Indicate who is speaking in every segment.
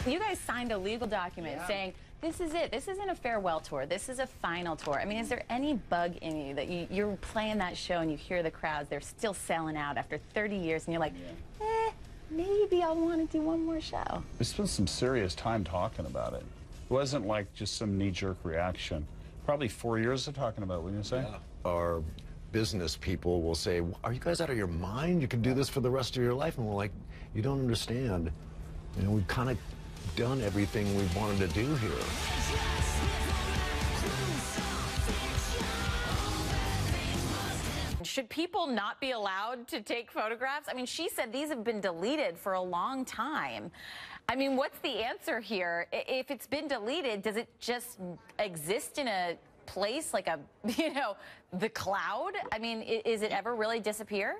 Speaker 1: You guys signed a legal document saying this is it. This isn't a farewell tour. This is a final tour. I mean, is there any bug in you that you're playing that show and you hear the crowds, they're still selling out after 30 years, and you're like, maybe I want to do one more show?
Speaker 2: We spent some serious time talking about it. It wasn't like just some knee-jerk reaction. Probably 4 years of talking about it, wouldn't you say?
Speaker 3: Yeah. Our business people will say, are you guys out of your mind? You can do this for the rest of your life. And we're like, you don't understand. You know, we've kind of done everything we wanted to do here.
Speaker 1: Should people not be allowed to take photographs? I mean, she said these have been deleted for a long time. I mean, what's the answer here? If it's been deleted, does it just exist in a place like the cloud? I mean, is it ever really disappear?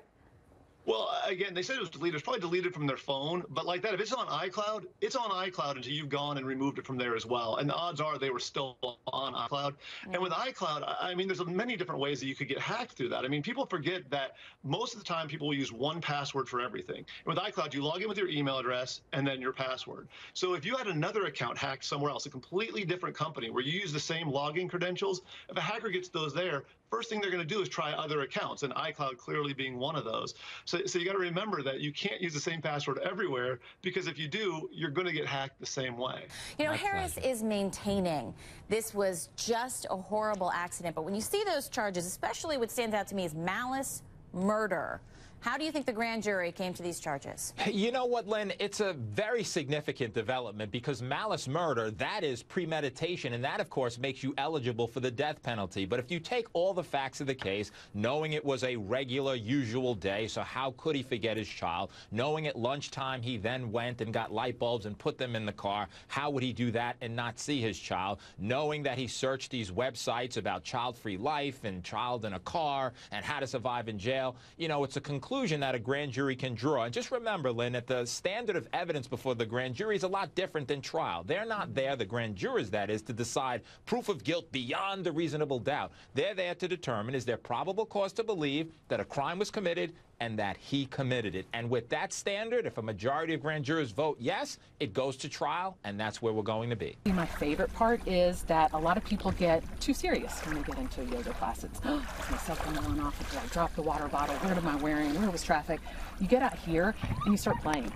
Speaker 4: Well, again, they said it was deleted. It's probably deleted from their phone, but like that, if it's on iCloud, it's on iCloud until you've gone and removed it from there as well. And the odds are they were still on iCloud. And with iCloud, I mean, there's many different ways that you could get hacked through that. I mean, people forget that most of the time people will use one password for everything. And with iCloud, you log in with your email address and then your password. So if you had another account hacked somewhere else, a completely different company where you use the same login credentials, if a hacker gets those there, first thing they're going to do is try other accounts, and iCloud clearly being one of those. So you got to remember that you can't use the same password everywhere, because if you do, you're going to get hacked the same way.
Speaker 1: You know, Harris is maintaining this was just a horrible accident, but when you see those charges, especially what stands out to me is malice murder. How do you think the grand jury came to these charges?
Speaker 5: You know what, Lynn? It's a very significant development, because malice murder, that is premeditation, and that, of course, makes you eligible for the death penalty. But if you take all the facts of the case, knowing it was a regular, usual day, so how could he forget his child? Knowing at lunchtime he then went and got light bulbs and put them in the car, how would he do that and not see his child? Knowing that he searched these websites about child-free life and child in a car and how to survive in jail, you know, it's a conclusion that a grand jury can draw. And just remember, Lynn, that the standard of evidence before the grand jury is a lot different than trial. They're not there, the grand jurors, that is, to decide proof of guilt beyond a reasonable doubt. They're there to determine, is there probable cause to believe that a crime was committed and that he committed it. And with that standard, if a majority of grand jurors vote yes, it goes to trial, and that's where we're going to be.
Speaker 6: My favorite part is that a lot of people get too serious when they get into yoga classes. Is my cell phone going off? Did I drop the water bottle? What am I wearing? Where was traffic? You get out here and you start playing.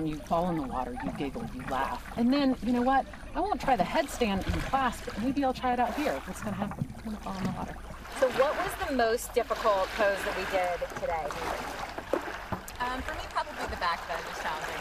Speaker 6: You fall in the water, you giggle, you laugh. And then, you know what? I won't try the headstand in class, but maybe I'll try it out here. What's going to happen? I'm going to fall in the water.
Speaker 1: So what was the most difficult pose that we did today?
Speaker 7: For me, probably the back bend was challenging.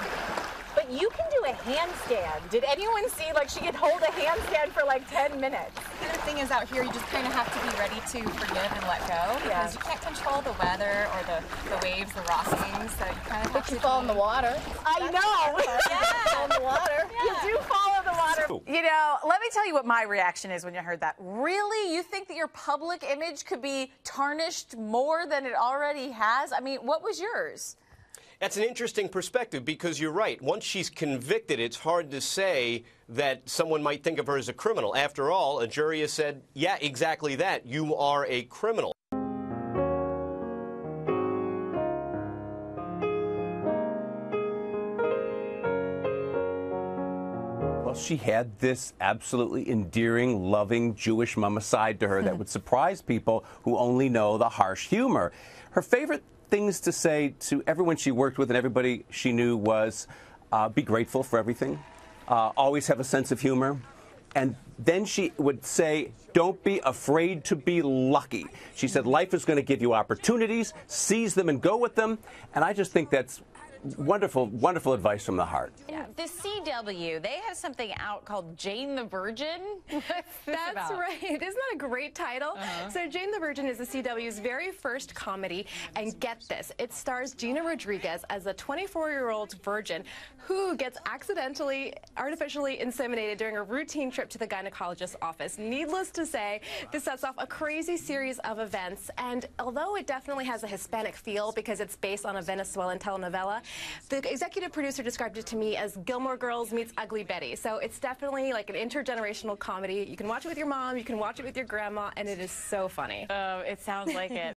Speaker 1: But you can do a handstand. Did anyone see, like, she could hold a handstand for like 10 minutes?
Speaker 7: The other thing is, out here, you just kind of have to be ready to forgive and let go, because you can't control the weather or the waves, the rockings, so you kind of have to...
Speaker 1: you fall in the water. I know!
Speaker 7: Yeah.
Speaker 1: Fall in the water.
Speaker 7: Yeah.
Speaker 1: You do fall in the water. You know, let me tell you what my reaction is when you heard that. Really? You think that your public image could be tarnished more than it already has? I mean, what was yours?
Speaker 8: That's an interesting perspective, because you're right. Once she's convicted, it's hard to say that someone might think of her as a criminal. After all, a jury has said, yeah, exactly that. You are a criminal.
Speaker 9: Well, she had this absolutely endearing, loving Jewish mama side to her that would surprise people who only know the harsh humor. Her favorite things to say to everyone she worked with and everybody she knew was be grateful for everything, always have a sense of humor. And then she would say, don't be afraid to be lucky. She said life is going to give you opportunities, seize them and go with them. And I just think that's wonderful, wonderful advice from the heart.
Speaker 1: Yeah. The CW, they have something out called Jane the Virgin. What's this
Speaker 10: That's
Speaker 1: about?
Speaker 10: right. Isn't that a great title? So Jane the Virgin is the CW's very first comedy, and get this, it stars Gina Rodriguez as a 24-year-old virgin who gets artificially inseminated during a routine trip to the gynecologist's office. Needless to say, this sets off a crazy series of events, and although it definitely has a Hispanic feel because it's based on a Venezuelan telenovela, the executive producer described it to me as Gilmore Girls meets Ugly Betty. So it's definitely like an intergenerational comedy. You can watch it with your mom, you can watch it with your grandma, and it is so funny.
Speaker 1: Oh, it sounds like it.